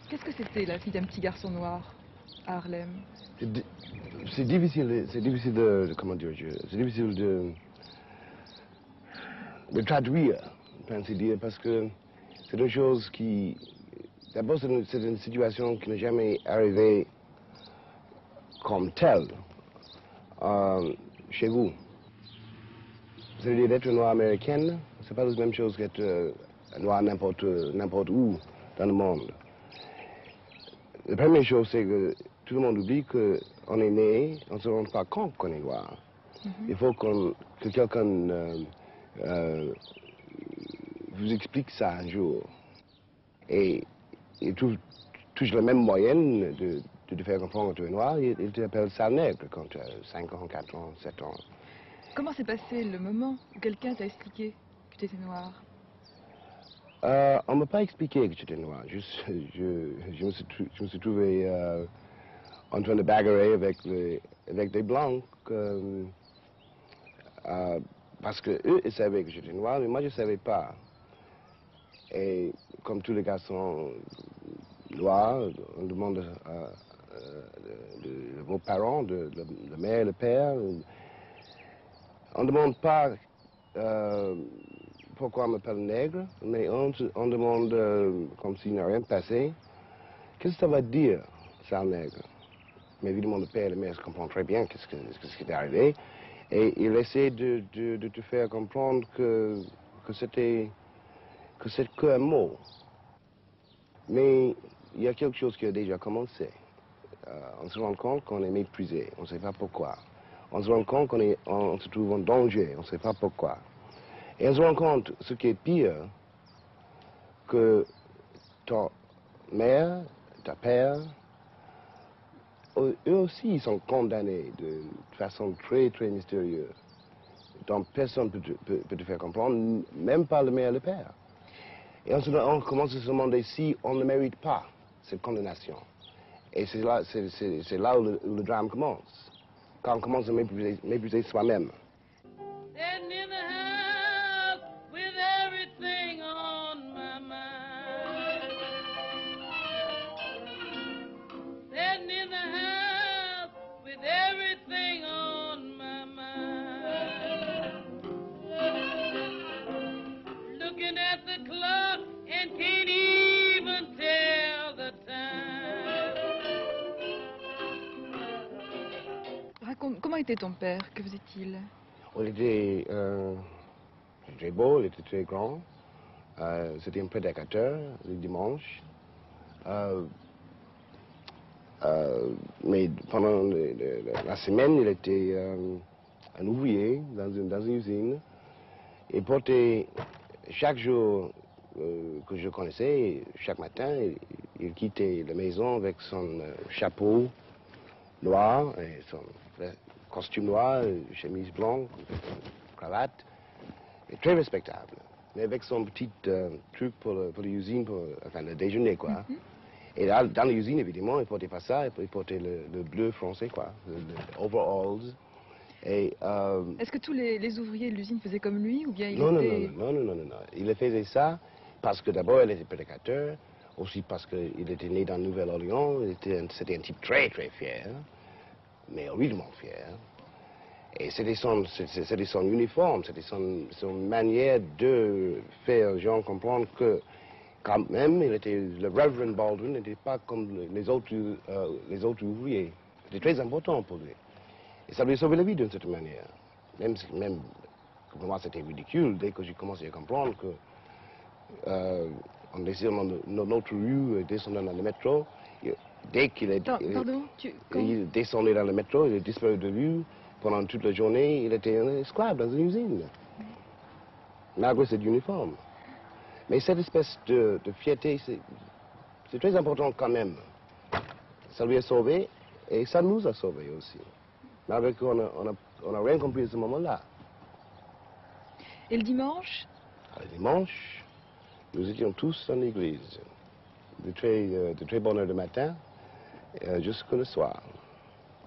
Qu'est-ce que c'était la vie d'un petit garçon noir à Harlem? C'est difficile de, comment dire, c'est difficile de traduire, pour ainsi dire, parce que c'est une chose qui, d'abord c'est une situation qui n'est jamais arrivée comme telle chez vous. C'est-à-dire d'être noir américaine, c'est pas la même chose qu'être noir n'importe où dans le monde. La première chose, c'est que tout le monde oublie qu'on est né, on ne se rend pas compte qu'on est noir. Il faut que quelqu'un vous explique ça un jour. Et il trouve la même moyenne de te faire comprendre que tu es noir. Il t'appelle sale nègre quand tu as 5 ans, 4 ans, 7 ans. Comment s'est passé le moment où quelqu'un t'a expliqué que tu étais noir? On ne m'a pas expliqué que j'étais noir. Je me suis trouvé en train de bagarrer avec des blancs. Parce qu'eux, ils savaient que j'étais noir, mais moi, je ne savais pas. Et comme tous les garçons noirs, on demande de vos parents, de la mère, le père. On ne demande pas pourquoi on m'appelle nègre, mais on demande, comme s'il n'y a rien passé, qu'est-ce que ça va dire, sale nègre? Mais évidemment, le père et la mère comprennent très bien ce qui est arrivé. Et il essaie de te faire comprendre que c'était qu'un mot. Mais il y a quelque chose qui a déjà commencé. On se rend compte qu'on est méprisé, on ne sait pas pourquoi. On se rend compte qu'on se trouve en danger, on ne sait pas pourquoi. Et on se rend compte, ce qui est pire, que ta mère, ta père, eux aussi ils sont condamnés de façon très, très mystérieuse. Donc personne ne peut te faire comprendre, même pas le mère et le père. Et on commence à se demander si on ne mérite pas cette condamnation. Et c'est là où le drame commence. Quand on commence à mépriser soi-même. Raconte, comment était ton père? Que faisait-il? Il était très beau, il était très grand. C'était un prédicateur le dimanche. Mais pendant la semaine, il était un ouvrier dans une usine. Il portait chaque jour que je connaissais, chaque matin, il quittait la maison avec son chapeau noir et son costume noir, chemise blanche, cravate, et très respectable. Mais avec son petit truc pour l'usine, enfin le déjeuner, quoi. Et là, dans l'usine, évidemment, il ne portait pas ça, il portait le bleu français, quoi, le overalls. Est-ce que tous les ouvriers de l'usine faisaient comme lui, ou bien il non, était... non. Il faisait ça parce que d'abord, il était prédicateur, aussi parce qu'il était né dans Nouvelle-Orléans, c'était un type très, très fier, mais horriblement fier. Et c'était son uniforme, c'était son manière de faire les gens comprendre que, quand même, le Reverend Baldwin n'était pas comme les autres ouvriers. C'était très important pour lui. Et ça lui a sauvé la vie d'une certaine manière. Même pour moi, c'était ridicule dès que j'ai commencé à comprendre que, en descendant de notre rue, descendant dans le métro, dès qu'il est... Pardon, il descendait dans le métro, il est disparu de vue. Pendant toute la journée, il était un esclave dans une usine, malgré cet uniforme. Mais cette espèce de fierté, c'est très important quand même. Ça lui a sauvé et ça nous a sauvés aussi. Malgré qu'on n'a rien compris à ce moment-là. Et le dimanche? Le dimanche, nous étions tous dans l'église, de très bonne heure du matin jusqu'au soir.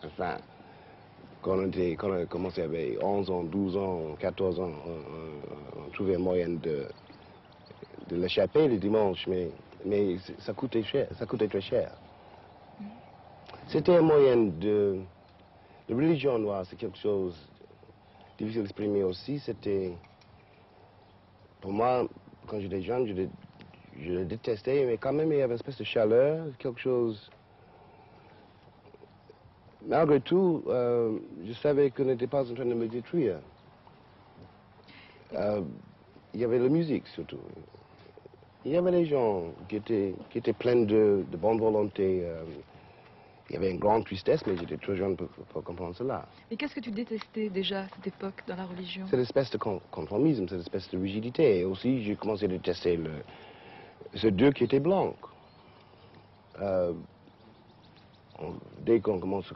Enfin, quand on a commencé avec 11 ans, 12 ans, 14 ans, on trouvait un moyen de l'échapper le dimanche, mais mais ça coûtait cher, ça coûtait très cher. C'était un moyen de... La religion noire, c'est quelque chose de difficile d'exprimer aussi. C'était... Pour moi, quand j'étais jeune, je le détestais, mais quand même, il y avait une espèce de chaleur, quelque chose... Malgré tout, je savais qu'on n'était pas en train de me détruire. Il y avait la musique, surtout. Il y avait les gens qui étaient pleins de bonne volonté. Il y avait une grande tristesse, mais j'étais trop jeune pour comprendre cela. Et qu'est-ce que tu détestais déjà à cette époque dans la religion? C'est l'espèce de conformisme, c'est l'espèce de rigidité. Et aussi, j'ai commencé à détester ce Dieu qui était blanc. Dès qu'on commence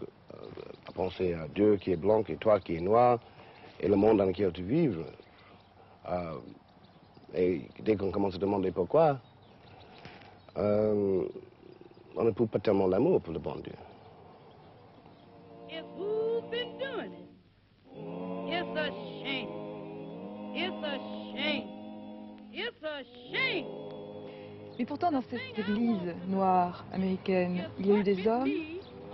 à penser à Dieu qui est blanc et toi qui es noir, et le monde dans lequel tu vis, et dès qu'on commence à demander pourquoi, on n'éprouve pas tellement l'amour pour le bon Dieu. If who's been doing it, it's a shame. It's a shame. It's a shame. Mais pourtant, dans cette église noire américaine, il y a eu des hommes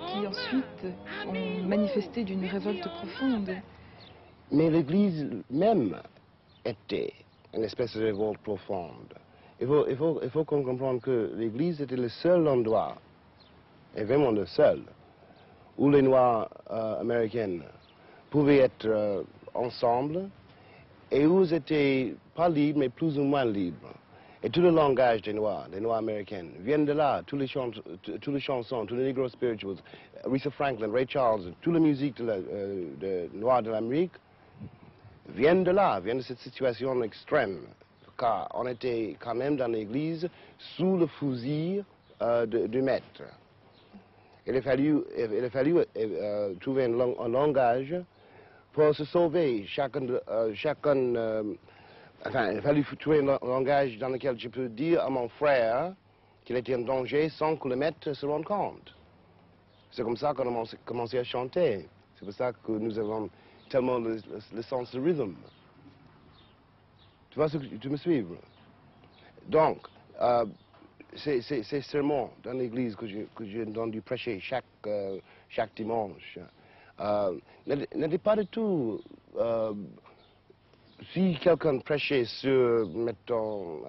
qui ensuite ont manifesté d'une révolte profonde. Mais l'Église même était une espèce de révolte profonde. Il faut qu'on comprenne que l'Église était le seul endroit, et vraiment le seul, où les Noirs américains pouvaient être ensemble et où ils n'étaient pas libres, mais plus ou moins libres. Et tout le langage des Noirs américains, viennent de là. Toutes les chansons, tous les Negro spirituals, Aretha Franklin, Ray Charles, toute la musique de Noirs de l'Amérique viennent de là, viennent de cette situation extrême. Car on était quand même dans l'église sous le fusil du maître. Il a fallu trouver un langage pour se sauver. Enfin, il a fallu trouver un langage dans lequel je peux dire à mon frère qu'il était en danger sans que le maître se rende compte. C'est comme ça qu'on a commencé à chanter. C'est pour ça que nous avons tellement le sens du rythme. Tu vois tu me suis? Donc, c'est seulement dans l'église que j'ai entendu prêcher chaque dimanche. N'était pas du tout... si quelqu'un prêchait sur, mettons,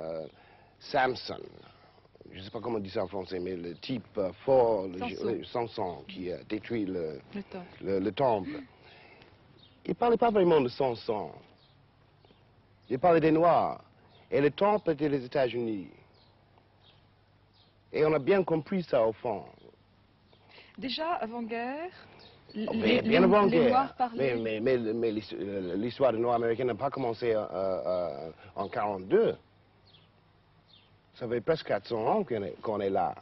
Samson, je ne sais pas comment on dit ça en français, mais le type fort, Samson, qui a détruit le temple. Il ne parlait pas vraiment de Samson. Il parlait des Noirs. Et le temple était les États-Unis. Et on a bien compris ça au fond. Déjà, avant-guerre, Bien avant les guerre. Noirs parlaient... Mais l'histoire des Noirs américains n'a pas commencé en 1942. Ça fait presque 400 ans qu'on est là,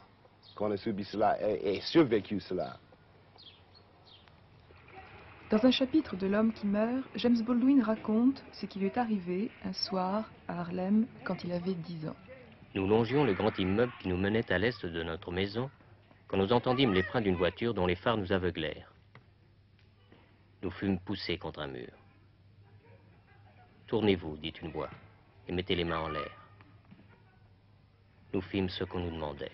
qu'on a subi cela et survécu cela. Dans un chapitre de L'homme qui meurt, James Baldwin raconte ce qui lui est arrivé un soir à Harlem quand il avait 10 ans. Nous longions le grand immeuble qui nous menait à l'est de notre maison quand nous entendîmes les freins d'une voiture dont les phares nous aveuglèrent. Nous fûmes poussés contre un mur. « Tournez-vous, dit une voix, et mettez les mains en l'air. » Nous fîmes ce qu'on nous demandait.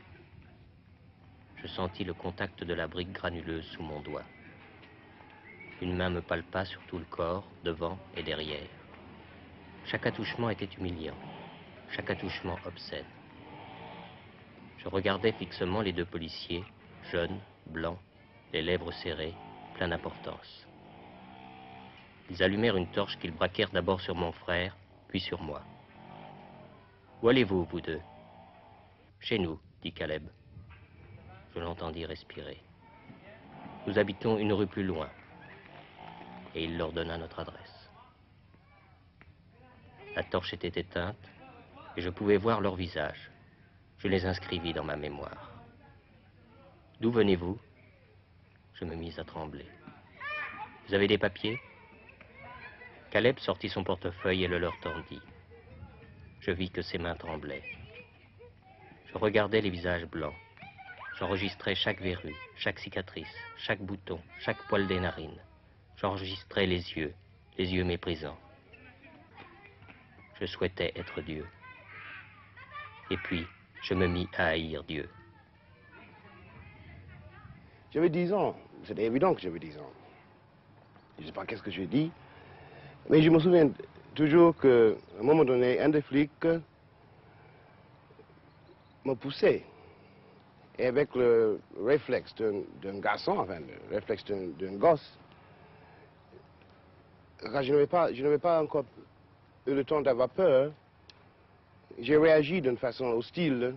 Je sentis le contact de la brique granuleuse sous mon doigt. Une main me palpa sur tout le corps, devant et derrière. Chaque attouchement était humiliant, chaque attouchement obscène. Je regardais fixement les deux policiers, jeunes, blancs, les lèvres serrées, pleins d'importance. Ils allumèrent une torche qu'ils braquèrent d'abord sur mon frère, puis sur moi. « Où allez-vous, vous deux ?»« Chez nous, dit Caleb. » Je l'entendis respirer. « Nous habitons une rue plus loin. » Et il leur donna notre adresse. La torche était éteinte et je pouvais voir leurs visages. Je les inscrivis dans ma mémoire. « D'où venez-vous » Je me mis à trembler. « Vous avez des papiers » Caleb sortit son portefeuille et le leur tendit. Je vis que ses mains tremblaient. Je regardais les visages blancs. J'enregistrais chaque verrue, chaque cicatrice, chaque bouton, chaque poil des narines. J'enregistrais les yeux méprisants. Je souhaitais être Dieu. Et puis, je me mis à haïr Dieu. J'avais 10 ans, c'était évident que j'avais 10 ans. Je ne sais pas qu'est-ce que j'ai dit, mais je me souviens toujours qu'à un moment donné, un des flics me poussait. Et avec le réflexe d'un garçon, enfin, le réflexe d'un gosse, quand je n'avais pas encore eu le temps d'avoir peur, j'ai réagi d'une façon hostile.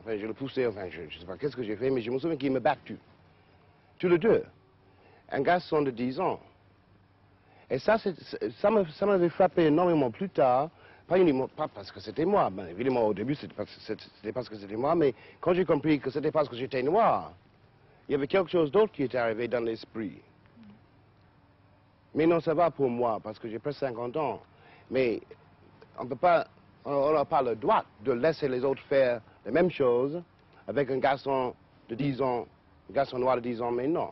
Enfin, je le poussais, enfin, je ne sais pas qu'est-ce que j'ai fait, mais je me souviens qu'il m'a battu. Tous les deux. Un garçon de 10 ans. Et ça m'avait frappé énormément plus tard, pas parce que c'était moi, ben, évidemment au début c'était parce que c'était moi, mais quand j'ai compris que c'était parce que j'étais noir, il y avait quelque chose d'autre qui était arrivé dans l'esprit. Mais non, ça va pour moi, parce que j'ai presque 50 ans, mais on n'a pas le droit de laisser les autres faire la même chose avec un garçon de 10 ans, un garçon noir de 10 ans, mais non.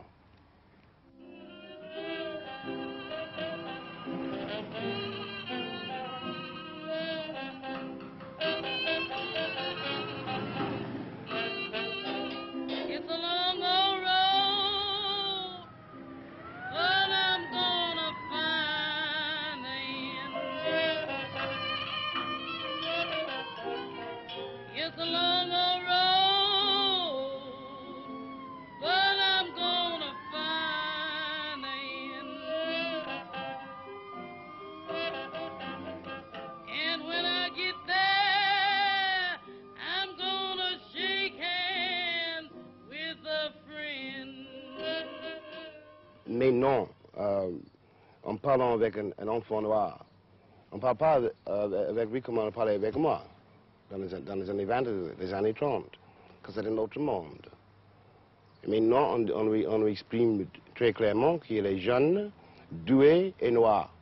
Mais non, en parlant avec un enfant noir, on ne parle pas avec lui comme on parlait avec moi, dans les années 20, les années 30, que c'est un autre monde. Mais non, on lui exprime très clairement qu'il est jeune, doué et noir,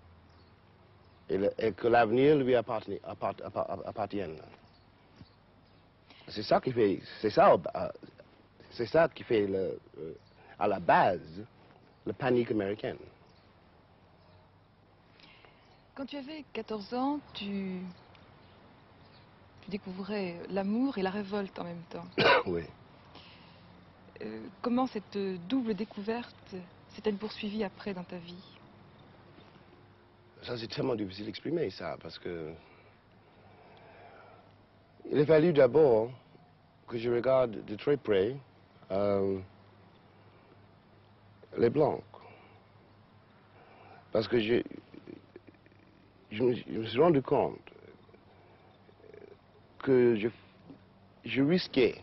et que l'avenir lui appartient. C'est ça qui fait, à la base, la panique américaine. Quand tu avais 14 ans, tu découvrais l'amour et la révolte en même temps. Oui. Comment cette double découverte s'est-elle poursuivie après dans ta vie? Ça, c'est tellement difficile d'exprimer ça, parce que il a fallu d'abord que je regarde de très près les Blancs. Parce que je me suis rendu compte que je risquais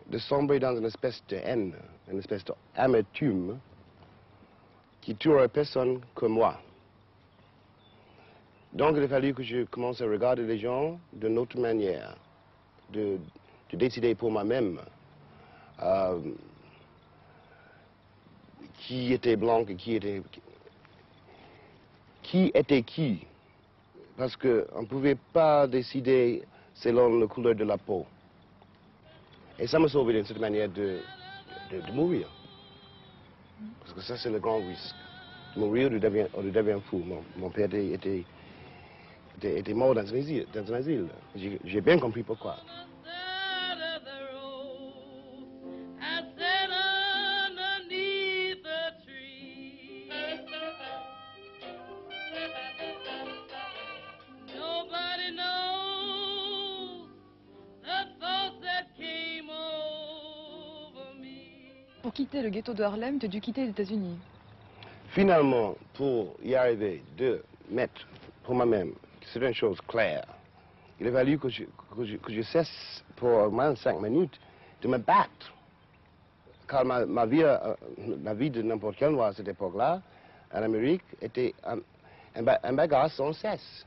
de sombrer dans une espèce de haine, une espèce d'amertume qui tuerait personne que moi. Donc il a fallu que je commence à regarder les gens d'une autre manière, de décider pour moi-même qui était blanc et qui était qui. Parce qu'on ne pouvait pas décider selon la couleur de la peau. Et ça m'a sauvé d'une certaine manière de mourir. Parce que ça, c'est le grand risque. De mourir ou de devenir fou. Mon père était mort dans un asile. J'ai bien compris pourquoi. Pour quitter le ghetto de Harlem, tu as dû quitter les États-Unis. Finalement, pour y arriver, de mettre pour moi-même, c'est une chose claire. Il a fallu que je cesse pour au moins 5 minutes de me battre. Car ma vie de n'importe quel noir à cette époque-là, en Amérique, était un bagarre sans cesse.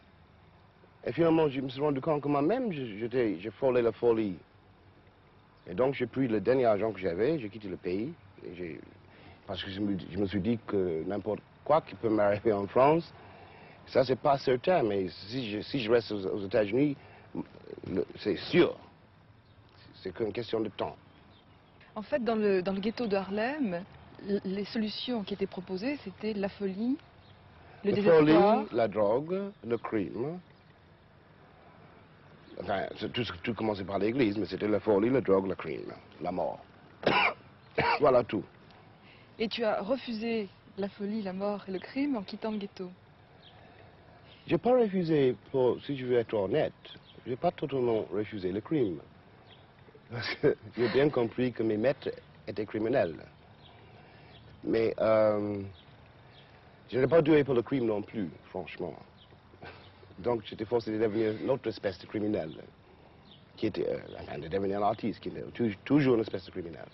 Et finalement, je me suis rendu compte que moi-même, j'ai frôlé la folie. Et donc, j'ai pris le dernier argent que j'avais, j'ai quitté le pays. Parce que je me suis dit que n'importe quoi qui peut m'arriver en France, ça, c'est pas certain. Mais si je reste aux États-Unis, c'est sûr. C'est qu'une question de temps. En fait, dans le ghetto de Harlem, les solutions qui étaient proposées, c'était la folie, le désespoir. La folie, la drogue, le crime. Enfin, tout commençait par l'église, mais c'était la folie, la drogue, le crime, la mort. Voilà tout. Et tu as refusé la folie, la mort et le crime en quittant le ghetto. J'ai pas refusé, si je veux être honnête, j'ai pas totalement refusé le crime. Parce que j'ai bien compris que mes maîtres étaient criminels. Mais je n'ai pas doué pour le crime non plus, franchement. Donc j'étais forcé de devenir une autre espèce de criminel, qui était, enfin, de devenir un artiste, qui était toujours une espèce de criminel.